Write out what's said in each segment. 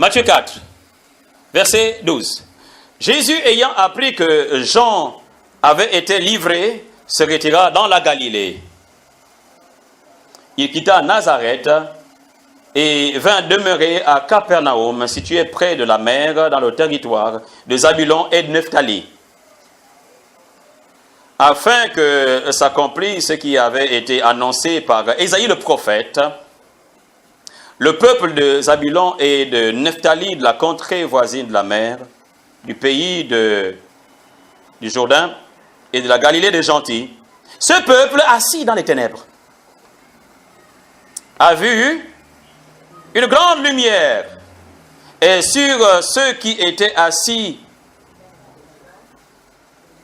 Matthieu 4, verset 12. Jésus, ayant appris que Jean avait été livré, se retira dans la Galilée. Il quitta Nazareth et vint demeurer à Capernaum, situé près de la mer, dans le territoire de Zabulon et de Nephtali, afin que s'accomplisse ce qui avait été annoncé par Ésaïe le prophète. Le peuple de Zabulon et de Nephtali, de la contrée voisine de la mer, du pays du Jourdain et de la Galilée des gentils, ce peuple assis dans les ténèbres a vu une grande lumière, et sur ceux qui étaient assis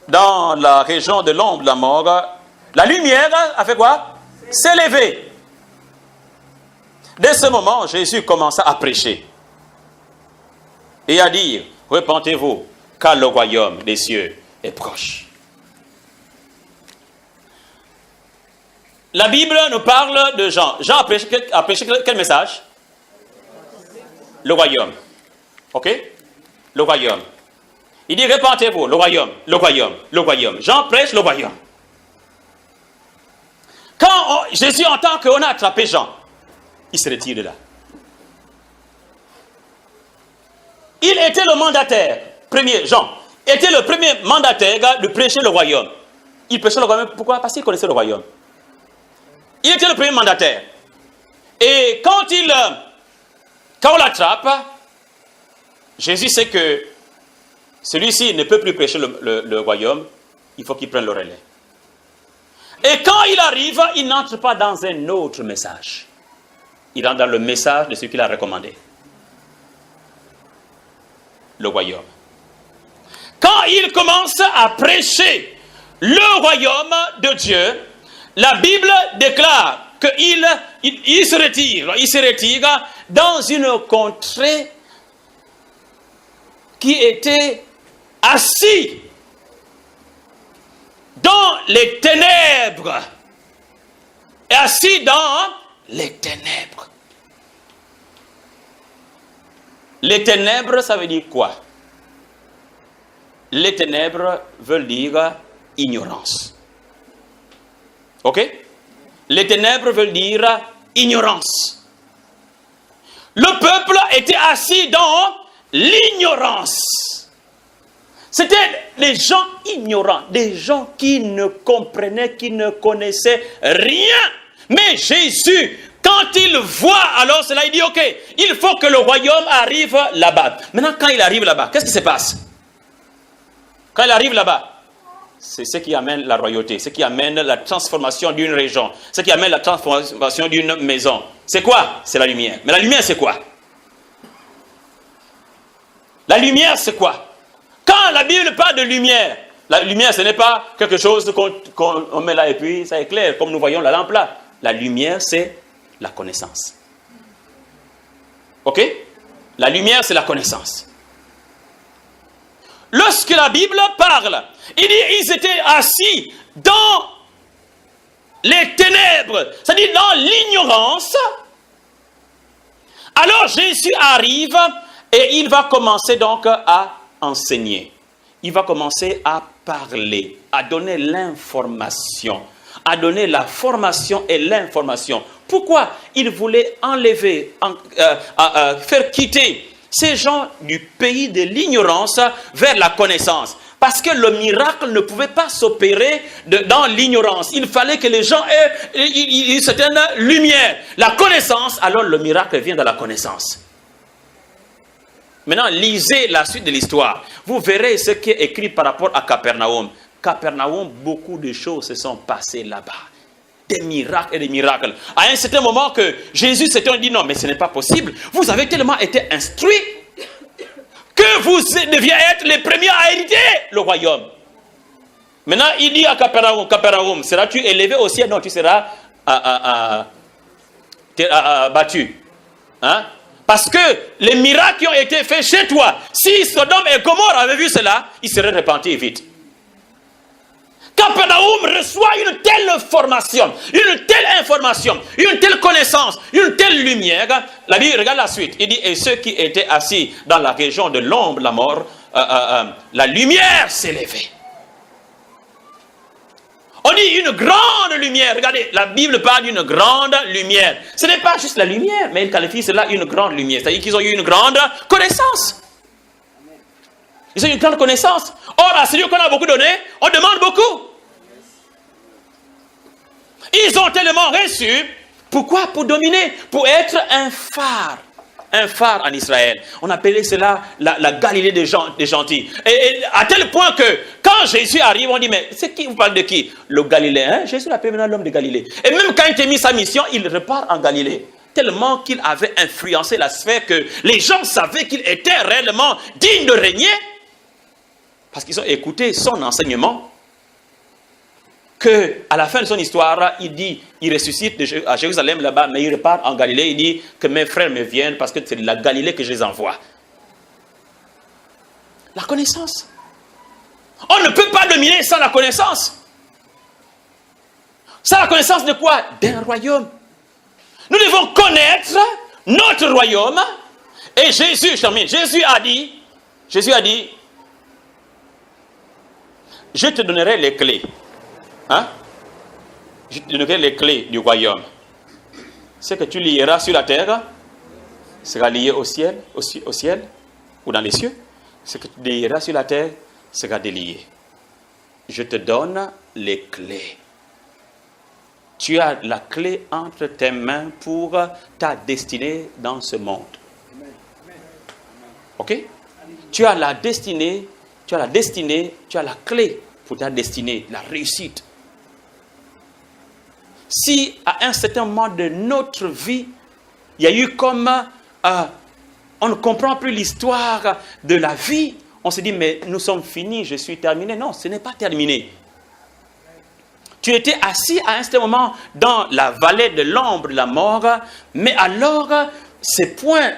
dans la région de l'ombre de la mort, la lumière a fait quoi? S'est levée. Dès ce moment, Jésus commença à prêcher et à dire, repentez-vous, car le royaume des cieux est proche. La Bible nous parle de Jean. Jean a prêché quel message? Le royaume. Ok? Le royaume. Il dit, repentez-vous, le royaume, le royaume, le royaume. Jean prêche le royaume. Quand Jésus entend qu'on a attrapé Jean, il se retire de là. Il était le mandataire, Jean, était le premier mandataire de prêcher le royaume. Il prêchait le royaume, pourquoi? Parce qu'il connaissait le royaume. Il était le premier mandataire. Et quand on l'attrape, Jésus sait que celui-ci ne peut plus prêcher le royaume, il faut qu'il prenne le relais. Et quand il arrive, il n'entre pas dans un autre message. Il entre dans le message de ce qu'il a recommandé. Le royaume. Quand il commence à prêcher le royaume de Dieu, la Bible déclare qu'il se retire dans une contrée qui était assis dans les ténèbres. Assis dans les ténèbres. Les ténèbres, ça veut dire quoi? Les ténèbres veulent dire ignorance. Ok? Les ténèbres veulent dire ignorance. Le peuple était assis dans l'ignorance. C'était des gens ignorants, des gens qui ne comprenaient, qui ne connaissaient rien. Mais Jésus, quand il voit alors cela, il dit, ok, il faut que le royaume arrive là-bas. Maintenant, quand il arrive là-bas, qu'est-ce qui se passe? Quand il arrive là-bas, c'est ce qui amène la royauté, ce qui amène la transformation d'une région, ce qui amène la transformation d'une maison. C'est quoi? C'est la lumière. Mais la lumière, c'est quoi? La lumière, c'est quoi? Quand la Bible parle de lumière, la lumière, ce n'est pas quelque chose qu'on met là et puis ça éclaire, comme nous voyons la lampe là. La lumière, c'est la connaissance. Ok? La lumière, c'est la connaissance. Lorsque la Bible parle, il dit ils étaient assis dans les ténèbres, c'est-à-dire dans l'ignorance. Alors Jésus arrive et il va commencer donc à enseigner. Il va commencer à parler, à donner l'information, à donner la formation et l'information. Pourquoi il voulait enlever, faire quitter ces gens du pays de l'ignorance vers la connaissance? Parce que le miracle ne pouvait pas s'opérer dans l'ignorance. Il fallait que les gens aient une certaine lumière. La connaissance, alors le miracle vient de la connaissance. Maintenant, lisez la suite de l'histoire. Vous verrez ce qui est écrit par rapport à Capernaum. Capernaum, beaucoup de choses se sont passées là-bas. Des miracles et des miracles. À un certain moment que Jésus s'est dit non, mais ce n'est pas possible. Vous avez tellement été instruits que vous deviez être les premiers à hériter le royaume. Maintenant, il dit à Capernaum, Capernaum, seras-tu élevé au ciel? Non, tu seras battu. Hein? Parce que les miracles qui ont été faits chez toi, si Sodome et Gomorrhe avaient vu cela, ils seraient repentis vite. Quand Capernaum reçoit une telle formation, une telle information, une telle connaissance, une telle lumière. La Bible, regarde la suite. Il dit, et ceux qui étaient assis dans la région de l'ombre, la mort, la lumière s'est levée. On dit une grande lumière. Regardez, la Bible parle d'une grande lumière. Ce n'est pas juste la lumière, mais il qualifie cela une grande lumière. C'est-à-dire qu'ils ont eu une grande connaissance. Ils ont eu une grande connaissance. Or, à celui qu'on a beaucoup donné, on demande beaucoup. Ils ont tellement reçu. Pourquoi? Pour dominer, pour être un phare. Un phare en Israël. On appelait cela la Galilée des gentils. Et à tel point que quand Jésus arrive, on dit, mais c'est qui? Vous parlez de qui? Le Galiléen. Hein? Jésus l'appelle maintenant l'homme de Galilée. Et même quand il a mis sa mission, il repart en Galilée. Tellement qu'il avait influencé la sphère que les gens savaient qu'il était réellement digne de régner. Parce qu'ils ont écouté son enseignement. qu'à la fin de son histoire, il dit, il ressuscite à Jérusalem là-bas, mais il repart en Galilée, il dit que mes frères me viennent parce que c'est de la Galilée que je les envoie. La connaissance. On ne peut pas dominer sans la connaissance. Sans la connaissance de quoi? D'un royaume. Nous devons connaître notre royaume. Et Jésus, je termine, Jésus a dit, je te donnerai les clés. Hein? Je te donnerai les clés du royaume. Ce que tu lieras sur la terre sera lié au ciel ou dans les cieux. Ce que tu lieras sur la terre sera délié. Je te donne les clés. Tu as la clé entre tes mains pour ta destinée dans ce monde. Ok? Tu as la destinée, tu as la clé pour ta destinée, la réussite. Si à un certain moment de notre vie, il y a eu comme, on ne comprend plus l'histoire de la vie, on se dit, mais nous sommes finis, je suis terminé. Non, ce n'est pas terminé. Tu étais assis à un certain moment dans la vallée de l'ombre de la mort, mais alors, c'est point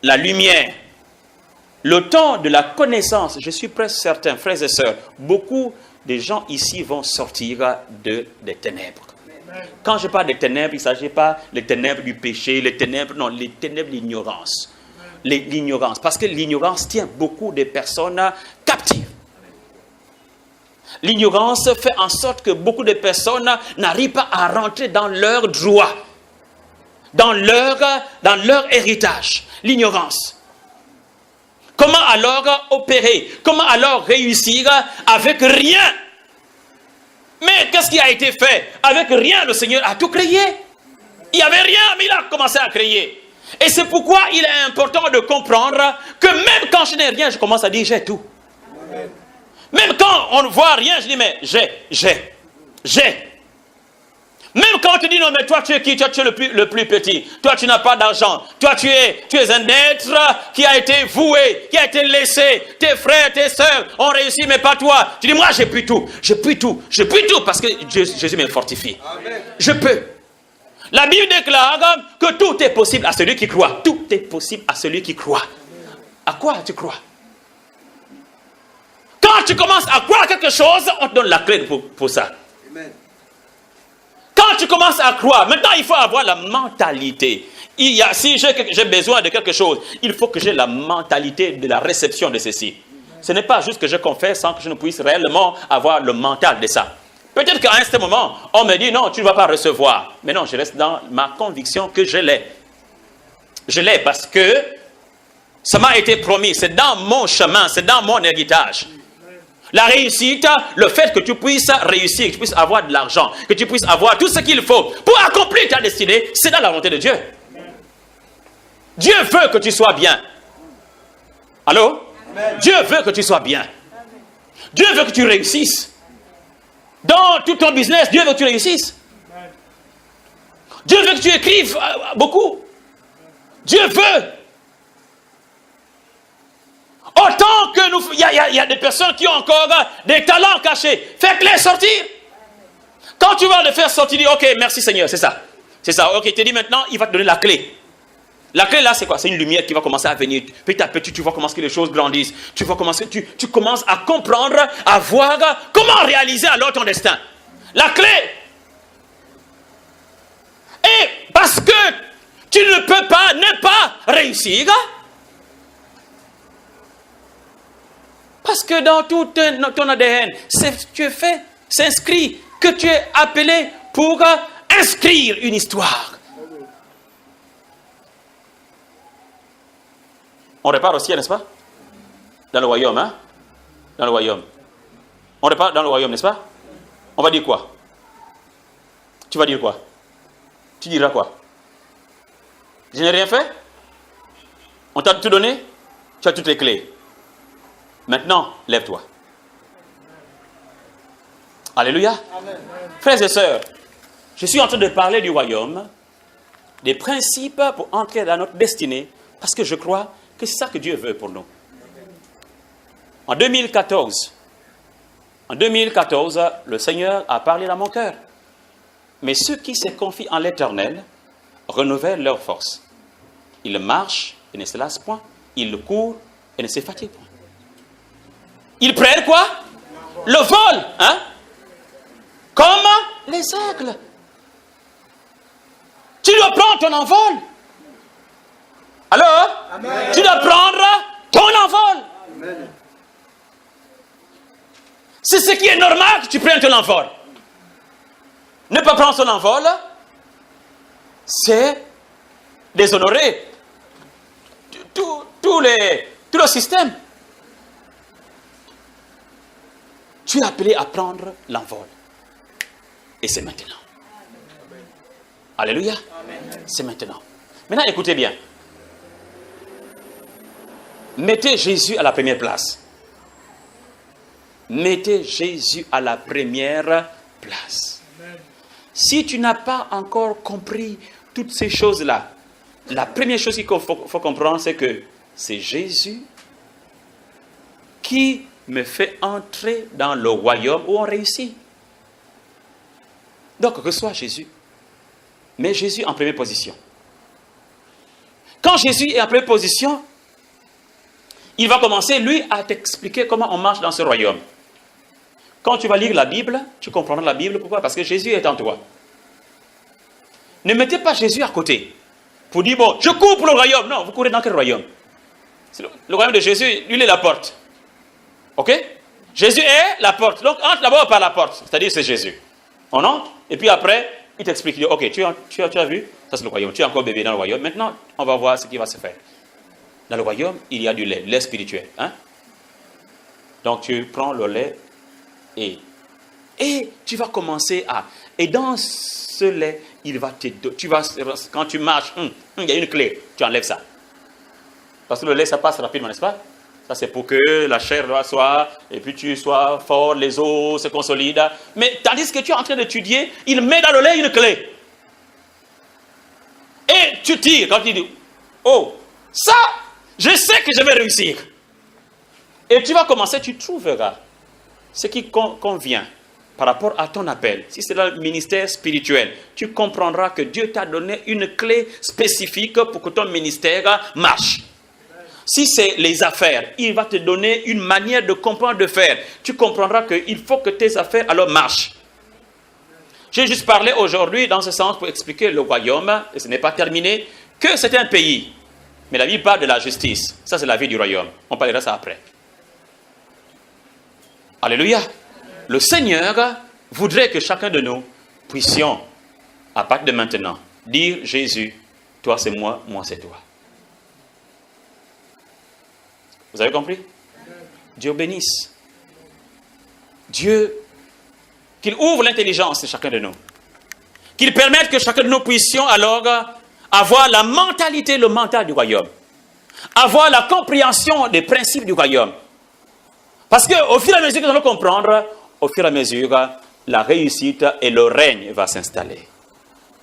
la lumière, le temps de la connaissance. Je suis presque certain, frères et sœurs, beaucoup de gens ici vont sortir des ténèbres. Quand je parle des ténèbres, il ne s'agit pas des ténèbres du péché, les ténèbres de l'ignorance. L'ignorance, parce que l'ignorance tient beaucoup de personnes captives. L'ignorance fait en sorte que beaucoup de personnes n'arrivent pas à rentrer dans leurs droits, dans leur héritage. L'ignorance. Comment alors opérer? Comment alors réussir avec rien? Mais qu'est-ce qui a été fait? Avec rien, le Seigneur a tout créé. Il n'y avait rien, mais il a commencé à créer. Et c'est pourquoi il est important de comprendre que même quand je n'ai rien, je commence à dire j'ai tout. Amen. Même quand on ne voit rien, je dis mais j'ai. Même quand on te dit non mais toi tu es qui? Toi tu es le plus petit. Toi tu n'as pas d'argent. Toi tu es un être qui a été voué, qui a été laissé. Tes frères, tes sœurs ont réussi mais pas toi. Tu dis moi j'ai pris tout parce que Jésus me fortifie. Amen. Je peux. La Bible déclare que tout est possible à celui qui croit. Tout est possible à celui qui croit. À quoi tu crois? Quand tu commences à croire quelque chose, on te donne la clé pour ça. Amen. Quand tu commences à croire, maintenant il faut avoir la mentalité. Si j'ai besoin de quelque chose, il faut que j'ai la mentalité de la réception de ceci. Ce n'est pas juste que je confesse sans que je ne puisse réellement avoir le mental de ça. Peut-être qu'à un certain moment, on me dit non, tu ne vas pas recevoir. Mais non, je reste dans ma conviction que je l'ai. Je l'ai parce que ça m'a été promis. C'est dans mon chemin, c'est dans mon héritage. La réussite, le fait que tu puisses réussir, que tu puisses avoir de l'argent, que tu puisses avoir tout ce qu'il faut pour accomplir ta destinée, c'est dans la volonté de Dieu. Dieu veut que tu sois bien. Allô? Amen. Dieu veut que tu sois bien. Dieu veut que tu réussisses. Dans tout ton business, Dieu veut que tu réussisses. Dieu veut que tu écrives beaucoup. Dieu veut. Autant que il y a des personnes qui ont encore des talents cachés. Faites-les sortir. Quand tu vas les faire sortir, dis ok, merci Seigneur, c'est ça. C'est ça. Ok, tu te dis maintenant, il va te donner la clé. La clé là, c'est quoi? C'est une lumière qui va commencer à venir. Petit à petit, tu vois comment les choses grandissent. Tu commences à comprendre, à voir comment réaliser alors ton destin. La clé. Et parce que tu ne peux pas ne pas réussir, parce que dans tout ton ADN, tu es fait, c'est inscrit, que tu es appelé pour inscrire une histoire. On repart au ciel, n'est-ce pas? Dans le royaume, hein? Dans le royaume. On repart dans le royaume, n'est-ce pas? On va dire quoi? Tu vas dire quoi? Tu diras quoi? Je n'ai rien fait? On t'a tout donné? Tu as toutes les clés. Maintenant, lève-toi. Alléluia. Amen. Frères et sœurs, je suis en train de parler du royaume, des principes pour entrer dans notre destinée, parce que je crois que c'est ça que Dieu veut pour nous. En 2014, le Seigneur a parlé dans mon cœur. Mais ceux qui se confient en l'Éternel renouvellent leur force. Ils marchent et ne se lassent point. Ils courent et ne se fatiguent point. Ils prennent quoi? Le vol, hein? Comme les aigles. Tu dois prendre ton envol. Alors, amen. Tu dois prendre ton envol. Amen. C'est ce qui est normal que tu prennes ton envol. Ne pas prendre son envol, c'est déshonorer tout le système. Tu es appelé à prendre l'envol. Et c'est maintenant. Alléluia. Amen. C'est maintenant. Maintenant, écoutez bien. Mettez Jésus à la première place. Mettez Jésus à la première place. Amen. Si tu n'as pas encore compris toutes ces choses-là, la première chose qu'il faut comprendre, c'est que c'est Jésus qui me fait entrer dans le royaume où on réussit. Donc, reçois Jésus. Mets Jésus en première position. Quand Jésus est en première position, il va commencer, lui, à t'expliquer comment on marche dans ce royaume. Quand tu vas lire la Bible, tu comprendras la Bible. Pourquoi? Parce que Jésus est en toi. Ne mettez pas Jésus à côté pour dire, bon, je cours pour le royaume. Non, vous courez dans quel royaume? Le royaume de Jésus, lui, il est la porte. Ok? Jésus est la porte. Donc, entre d'abord par la porte. C'est-à-dire, c'est Jésus. On entre, et puis après, il t'explique, ok, tu as vu? Ça, c'est le royaume. Tu es encore bébé dans le royaume. Maintenant, on va voir ce qui va se faire. Dans le royaume, il y a du lait spirituel. Hein? Donc, tu prends le lait et tu vas commencer à... Et dans ce lait, il va te... Quand tu marches, il y a une clé. Tu enlèves ça. Parce que le lait, ça passe rapidement, n'est-ce pas? Ça, c'est pour que la chair soit... Et puis tu sois fort, les os se consolident. Mais tandis que tu es en train d'étudier, il met dans le lait une clé. Et tu tires. Quand il dit, oh, ça, je sais que je vais réussir. Et tu vas commencer, tu trouveras ce qui convient par rapport à ton appel. Si c'est le ministère spirituel, tu comprendras que Dieu t'a donné une clé spécifique pour que ton ministère marche. Si c'est les affaires, il va te donner une manière de comprendre, de faire. Tu comprendras qu'il faut que tes affaires alors marchent. J'ai juste parlé aujourd'hui dans ce sens pour expliquer le royaume, et ce n'est pas terminé, que c'est un pays. Mais la Bible parle de la justice. Ça, c'est la vie du royaume. On parlera ça après. Alléluia. Le Seigneur voudrait que chacun de nous puissions, à partir de maintenant, dire Jésus, toi c'est moi, moi c'est toi. Vous avez compris? Dieu bénisse. Dieu, qu'il ouvre l'intelligence de chacun de nous. Qu'il permette que chacun de nous puissions alors avoir la mentalité, le mental du royaume. Avoir la compréhension des principes du royaume. Parce qu'au fur et à mesure que nous allons comprendre, au fur et à mesure, la réussite et le règne va s'installer.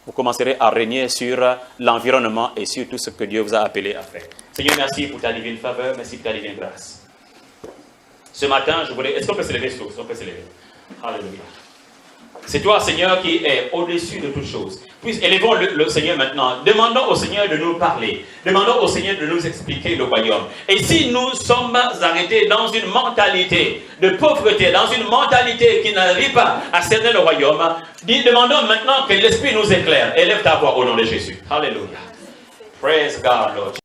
Vous commencerez à régner sur l'environnement et sur tout ce que Dieu vous a appelé à faire. Seigneur, merci pour ta divine faveur, merci pour ta divine grâce. Ce matin, je voulais... Est-ce qu'on peut se lever? On peut se lever. Alléluia. C'est toi, Seigneur, qui est au-dessus de toutes choses. Puis élevons le Seigneur maintenant. Demandons au Seigneur de nous parler. Demandons au Seigneur de nous expliquer le royaume. Et si nous sommes arrêtés dans une mentalité de pauvreté, dans une mentalité qui n'arrive pas à cerner le royaume, demandons maintenant que l'Esprit nous éclaire. Élève ta voix au nom de Jésus. Alléluia. Praise God, Lord Jesus.